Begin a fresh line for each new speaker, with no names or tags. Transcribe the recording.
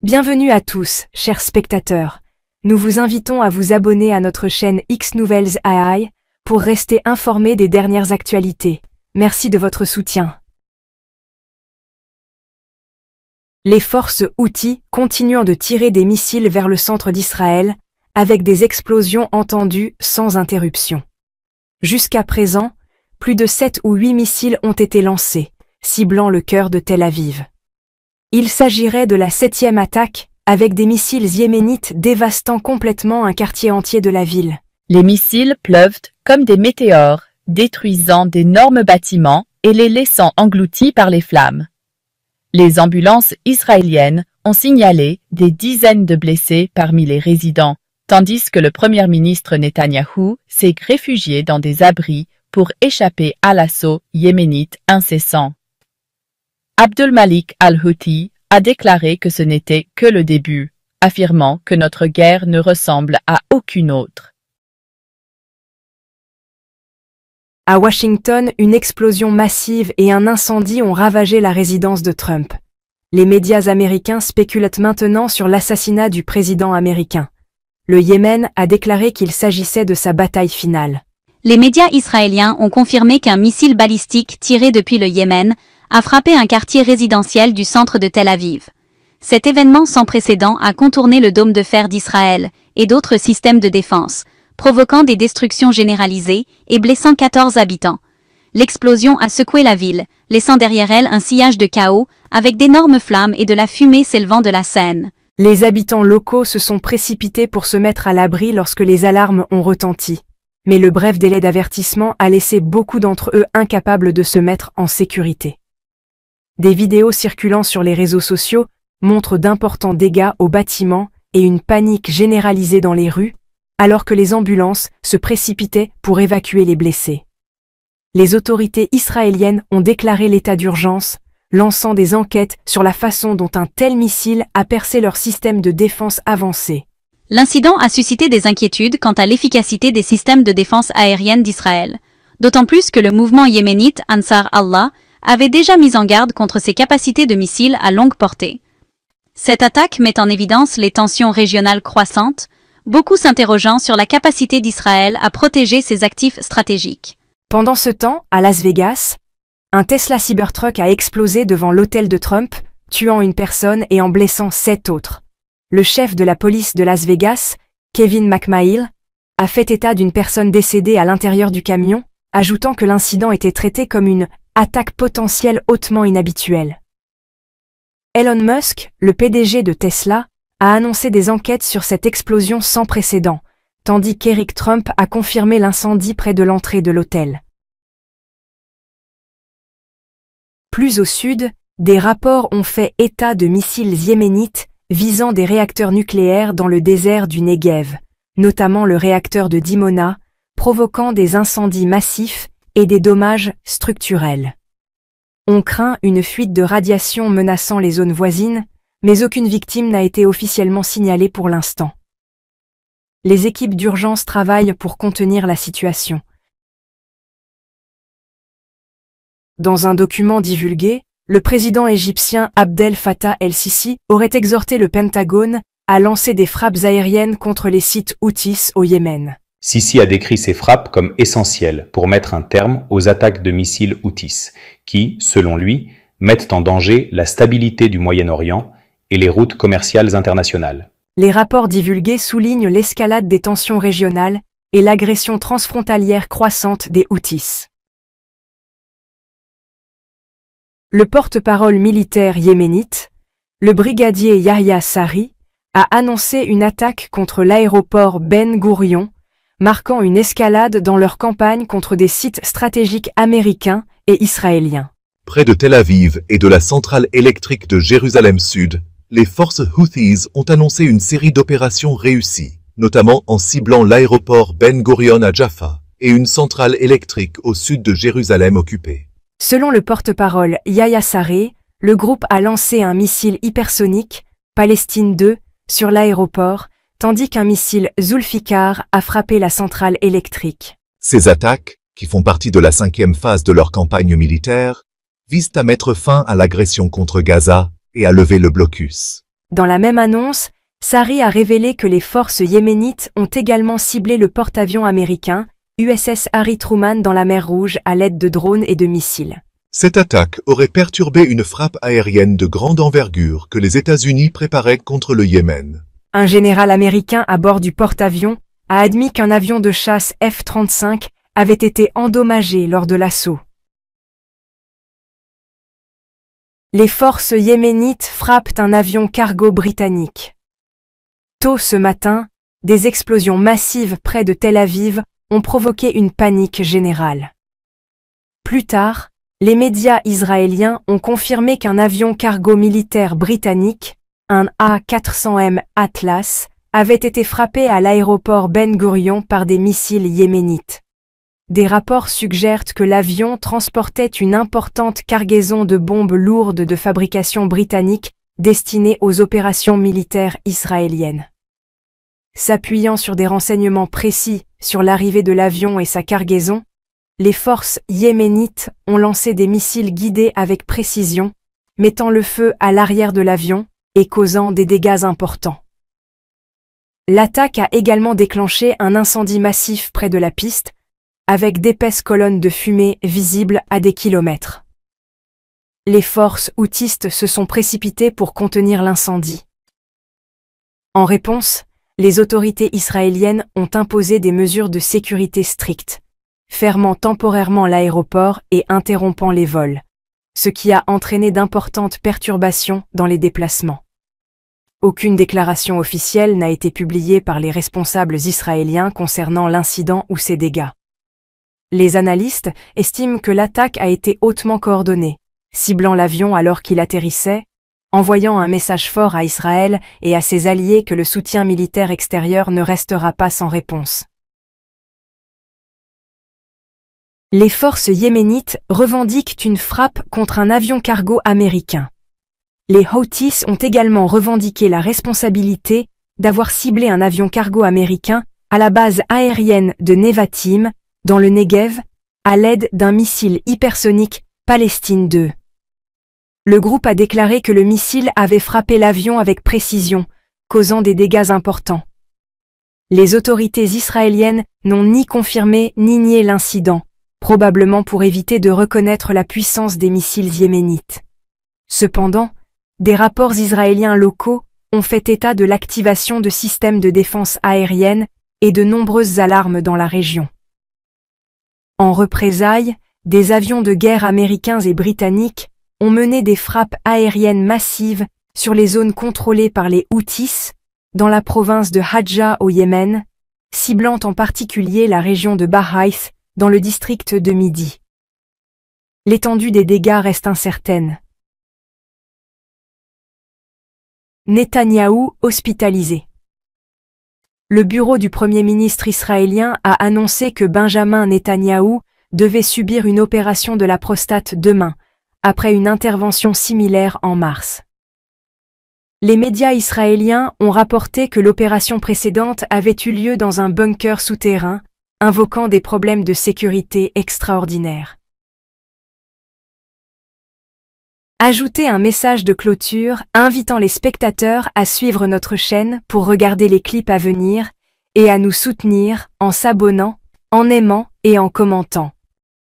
Bienvenue à tous, chers spectateurs. Nous vous invitons à vous abonner à notre chaîne X Nouvelles AI pour rester informés des dernières actualités. Merci de votre soutien. Les forces Houthis continuent de tirer des missiles vers le centre d'Israël, avec des explosions entendues sans interruption. Jusqu'à présent, plus de 7 ou 8 missiles ont été lancés, ciblant le cœur de Tel Aviv. Il s'agirait de la 7e attaque, avec des missiles yéménites dévastant complètement un quartier entier de la ville.
Les missiles pleuvent comme des météores, détruisant d'énormes bâtiments et les laissant engloutis par les flammes. Les ambulances israéliennes ont signalé des dizaines de blessés parmi les résidents, tandis que le Premier ministre Netanyahou s'est réfugié dans des abris pour échapper à l'assaut yéménite incessant. Abdulmalik al-Houthi a déclaré que ce n'était que le début, affirmant que notre guerre ne ressemble à aucune autre.
À Washington, une explosion massive et un incendie ont ravagé la résidence de Trump. Les médias américains spéculent maintenant sur l'assassinat du président américain. Le Yémen a déclaré qu'il s'agissait de sa bataille finale.
Les médias israéliens ont confirmé qu'un missile balistique tiré depuis le Yémen a frappé un quartier résidentiel du centre de Tel Aviv. Cet événement sans précédent a contourné le dôme de fer d'Israël et d'autres systèmes de défense, provoquant des destructions généralisées et blessant 14 habitants. L'explosion a secoué la ville, laissant derrière elle un sillage de chaos, avec d'énormes flammes et de la fumée s'élevant de la scène.
Les habitants locaux se sont précipités pour se mettre à l'abri lorsque les alarmes ont retenti. Mais le bref délai d'avertissement a laissé beaucoup d'entre eux incapables de se mettre en sécurité. Des vidéos circulant sur les réseaux sociaux montrent d'importants dégâts aux bâtiments et une panique généralisée dans les rues, alors que les ambulances se précipitaient pour évacuer les blessés. Les autorités israéliennes ont déclaré l'état d'urgence, lançant des enquêtes sur la façon dont un tel missile a percé leur système de défense avancé.
L'incident a suscité des inquiétudes quant à l'efficacité des systèmes de défense aérienne d'Israël, d'autant plus que le mouvement yéménite Ansar Allah avait déjà mis en garde contre ses capacités de missiles à longue portée. Cette attaque met en évidence les tensions régionales croissantes, beaucoup s'interrogeant sur la capacité d'Israël à protéger ses actifs stratégiques.
Pendant ce temps, à Las Vegas, un Tesla Cybertruck a explosé devant l'hôtel de Trump, tuant une personne et en blessant 7 autres. Le chef de la police de Las Vegas, Kevin McMail, a fait état d'une personne décédée à l'intérieur du camion, ajoutant que l'incident était traité comme une attaque potentielle hautement inhabituelle. Elon Musk, le PDG de Tesla, a annoncé des enquêtes sur cette explosion sans précédent, tandis qu'Eric Trump a confirmé l'incendie près de l'entrée de l'hôtel. Plus au sud, des rapports ont fait état de missiles yéménites visant des réacteurs nucléaires dans le désert du Negev, notamment le réacteur de Dimona, provoquant des incendies massifs et des dommages structurels. On craint une fuite de radiation menaçant les zones voisines, mais aucune victime n'a été officiellement signalée pour l'instant. Les équipes d'urgence travaillent pour contenir la situation. Dans un document divulgué, le président égyptien Abdel Fattah el-Sisi aurait exhorté le Pentagone à lancer des frappes aériennes contre les sites Houthis au Yémen.
Sisi a décrit ces frappes comme essentielles pour mettre un terme aux attaques de missiles Houthis, qui, selon lui, mettent en danger la stabilité du Moyen-Orient et les routes commerciales internationales.
Les rapports divulgués soulignent l'escalade des tensions régionales et l'agression transfrontalière croissante des Houthis. Le porte-parole militaire yéménite, le brigadier Yahya Sarri, a annoncé une attaque contre l'aéroport Ben Gourion, marquant une escalade dans leur campagne contre des sites stratégiques américains et israéliens.
Près de Tel Aviv et de la centrale électrique de Jérusalem-Sud, les forces Houthis ont annoncé une série d'opérations réussies, notamment en ciblant l'aéroport Ben Gourion à Jaffa et une centrale électrique au sud de Jérusalem occupée.
Selon le porte-parole Yahya Sarri, le groupe a lancé un missile hypersonique, Palestine 2, sur l'aéroport, tandis qu'un missile Zulfikar a frappé la centrale électrique.
Ces attaques, qui font partie de la 5e phase de leur campagne militaire, visent à mettre fin à l'agression contre Gaza et à lever le blocus.
Dans la même annonce, Sari a révélé que les forces yéménites ont également ciblé le porte-avions américain, USS Harry Truman dans la mer Rouge à l'aide de drones et de missiles.
Cette attaque aurait perturbé une frappe aérienne de grande envergure que les États-Unis préparaient contre le Yémen.
Un général américain à bord du porte-avions a admis qu'un avion de chasse F-35 avait été endommagé lors de l'assaut. Les forces yéménites frappent un avion cargo britannique. Tôt ce matin, des explosions massives près de Tel Aviv ont provoqué une panique générale. Plus tard, les médias israéliens ont confirmé qu'un avion cargo militaire britannique, un A400M Atlas, avait été frappé à l'aéroport Ben Gurion par des missiles yéménites. Des rapports suggèrent que l'avion transportait une importante cargaison de bombes lourdes de fabrication britannique destinées aux opérations militaires israéliennes. S'appuyant sur des renseignements précis sur l'arrivée de l'avion et sa cargaison, les forces yéménites ont lancé des missiles guidés avec précision, mettant le feu à l'arrière de l'avion et causant des dégâts importants. L'attaque a également déclenché un incendie massif près de la piste, avec d'épaisses colonnes de fumée visibles à des kilomètres. Les forces houthistes se sont précipitées pour contenir l'incendie. En réponse, les autorités israéliennes ont imposé des mesures de sécurité strictes, fermant temporairement l'aéroport et interrompant les vols, ce qui a entraîné d'importantes perturbations dans les déplacements. Aucune déclaration officielle n'a été publiée par les responsables israéliens concernant l'incident ou ses dégâts. Les analystes estiment que l'attaque a été hautement coordonnée, ciblant l'avion alors qu'il atterrissait, envoyant un message fort à Israël et à ses alliés que le soutien militaire extérieur ne restera pas sans réponse. Les forces yéménites revendiquent une frappe contre un avion cargo américain. Les Houthis ont également revendiqué la responsabilité d'avoir ciblé un avion cargo américain à la base aérienne de Nevatim, dans le Negev, à l'aide d'un missile hypersonique Palestine 2. Le groupe a déclaré que le missile avait frappé l'avion avec précision, causant des dégâts importants. Les autorités israéliennes n'ont ni confirmé ni nié l'incident, probablement pour éviter de reconnaître la puissance des missiles yéménites. Cependant, des rapports israéliens locaux ont fait état de l'activation de systèmes de défense aérienne et de nombreuses alarmes dans la région. En représailles, des avions de guerre américains et britanniques ont mené des frappes aériennes massives sur les zones contrôlées par les Houthis, dans la province de Hadja au Yémen, ciblant en particulier la région de Bahaïs, dans le district de Midi. L'étendue des dégâts reste incertaine. Netanyahou hospitalisé. Le bureau du Premier ministre israélien a annoncé que Benjamin Netanyahou devait subir une opération de la prostate demain, après une intervention similaire en mars. Les médias israéliens ont rapporté que l'opération précédente avait eu lieu dans un bunker souterrain, invoquant des problèmes de sécurité extraordinaires. Ajoutez un message de clôture invitant les spectateurs à suivre notre chaîne pour regarder les clips à venir et à nous soutenir en s'abonnant, en aimant et en commentant.